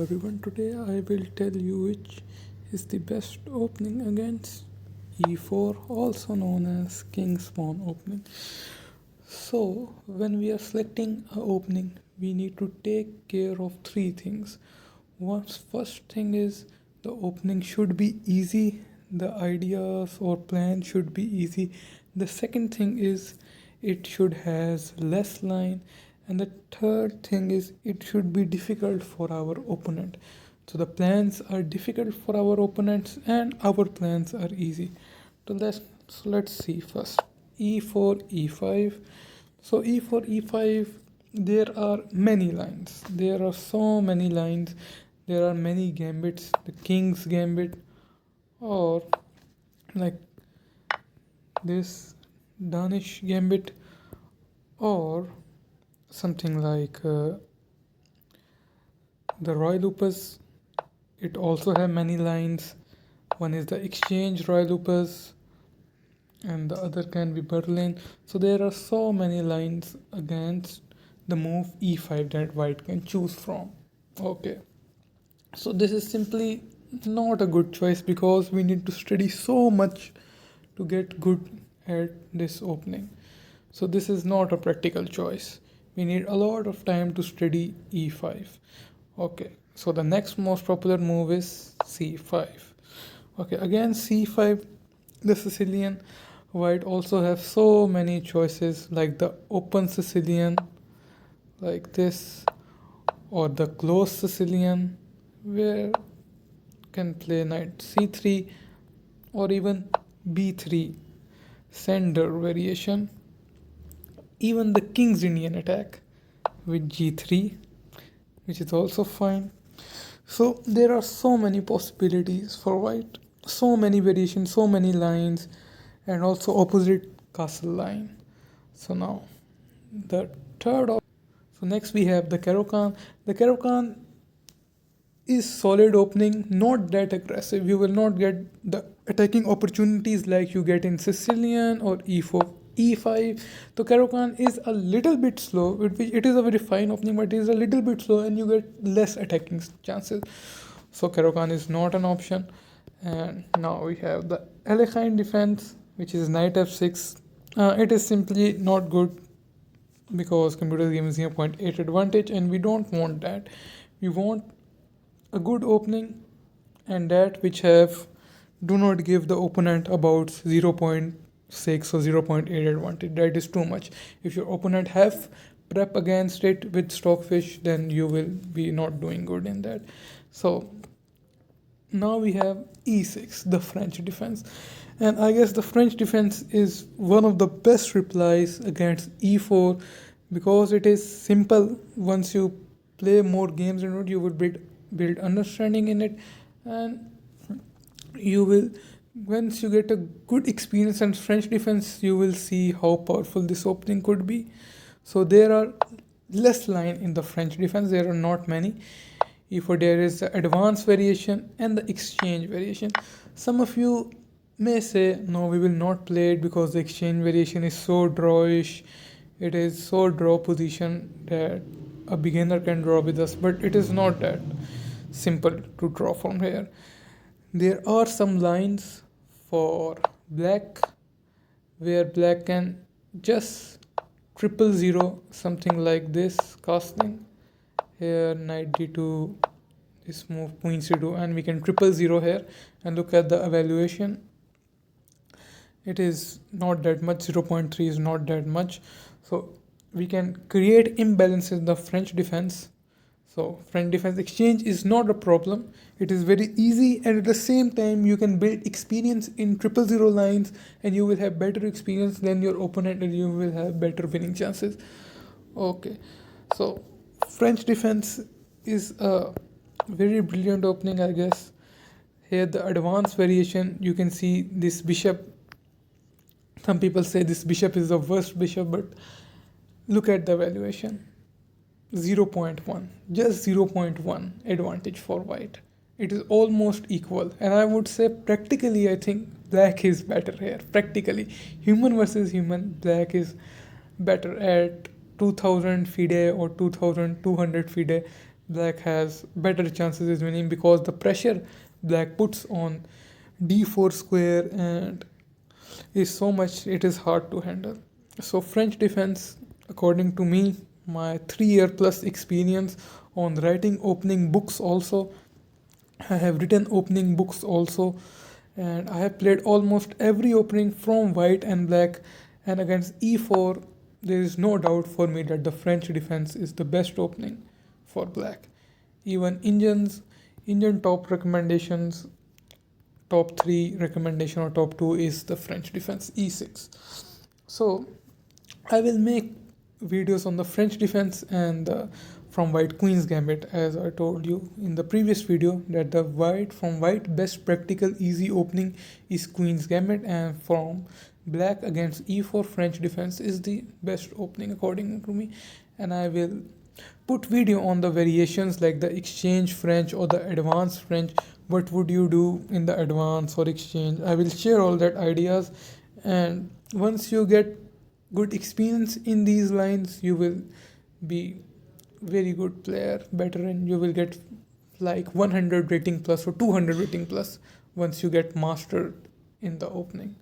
everyone, today I will tell you which is the best opening against e4, also known as king's pawn opening. So when we are selecting a opening, we need to take care of three things. First thing is the opening should be easy, the ideas or plan should be easy. The second thing is it should has less line, and the third thing is it should be difficult for our opponent. So the plans are difficult for our opponents and our plans are easy. So let's see first e4 e5. So e4 e5, there are many lines, there are so many lines, there are many gambits, the king's gambit, or like this Danish gambit, or something like the Royal Lupus. It also have many lines. One is the exchange Royal Lupus and the other can be Berlin. So there are so many lines against the move e5 that white can choose from. Okay, so this is simply not a good choice because we need to study so much to get good at this opening. So this is not a practical choice. We need a lot of time to study e5. Okay, so the next most popular move is c5. Okay, again c5, the Sicilian. White also have so many choices like the open Sicilian, like this, or the closed Sicilian, where can play knight c3 or even b3 sender variation, even the king's Indian attack with g3, which is also fine. So there are so many possibilities for white, so many variations, so many lines, and also opposite castle line. So now the third so next we have the Caro-Kann. The Caro-Kann is solid opening, not that aggressive. You will not get the attacking opportunities like you get in Sicilian or e4 e5. So Caro-Kann is a little bit slow, it is a very fine opening, but it is a little bit slow and you get less attacking chances. So Caro-Kann is not an option. And now we have the Alekhine defense, which is knight f6. It is simply not good because computer game is 0.8 advantage and we don't want that. We want a good opening and that which have do not give the opponent about 0.6 or 0.8 advantage. That is too much. If your opponent have prep against it with stockfish, then you will be not doing good in that. So now we have e6, the French defense, and I guess the French defense is one of the best replies against e4 because it is simple. Once you play more games in it, you will build understanding in it, and you will, once you get a good experience in French defense, you will see how powerful this opening could be. So there are less line in the French defense, there are not many. If there is the advanced variation and the exchange variation. Some of you may say, no, we will not play it because the exchange variation is so drawish. It is so draw position that a beginner can draw with us, but it is not that simple to draw from here. There are some lines for black where black can just 000, something like this castling. Here knight d2, this move queen c2, and we can 000 here. And look at the evaluation, it is not that much, 0.3 is not that much. So we can create imbalances in the French defense. So French defense exchange is not a problem, it is very easy, and at the same time you can build experience in 000 lines and you will have better experience than your opponent and you will have better winning chances. Okay, so French defense is a very brilliant opening, I guess. Here the advanced variation, you can see this bishop. Some people say this bishop is the worst bishop, but look at the evaluation, 0.1, just 0.1 advantage for white. It is almost equal, and I would say practically I think black is better here. Practically, human versus human, black is better at 2000 FIDE or 2200 FIDE. black has better chances of winning because the pressure black puts on d4 square and is so much it is hard to handle. So French defense, according to me, my 3 year plus experience on writing opening books also, I have written opening books also, and I have played almost every opening from white and black. And against e4, there is no doubt for me that the French defense is the best opening for black. Even Indian top recommendations, top three recommendation or top two is the French defense e6. So I will make videos on the French defense and the from white queen's gambit, as I told you in the previous video that the white best practical easy opening is queen's gambit, and from black against e4 French defense is the best opening according to me. And I will put video on the variations like the exchange French or the advanced French. What would you do in the advance or exchange? I will share all that ideas, and once you get good experience in these lines, you will be very good player, better, and you will get like 100 rating plus or 200 rating plus once you get mastered in the opening.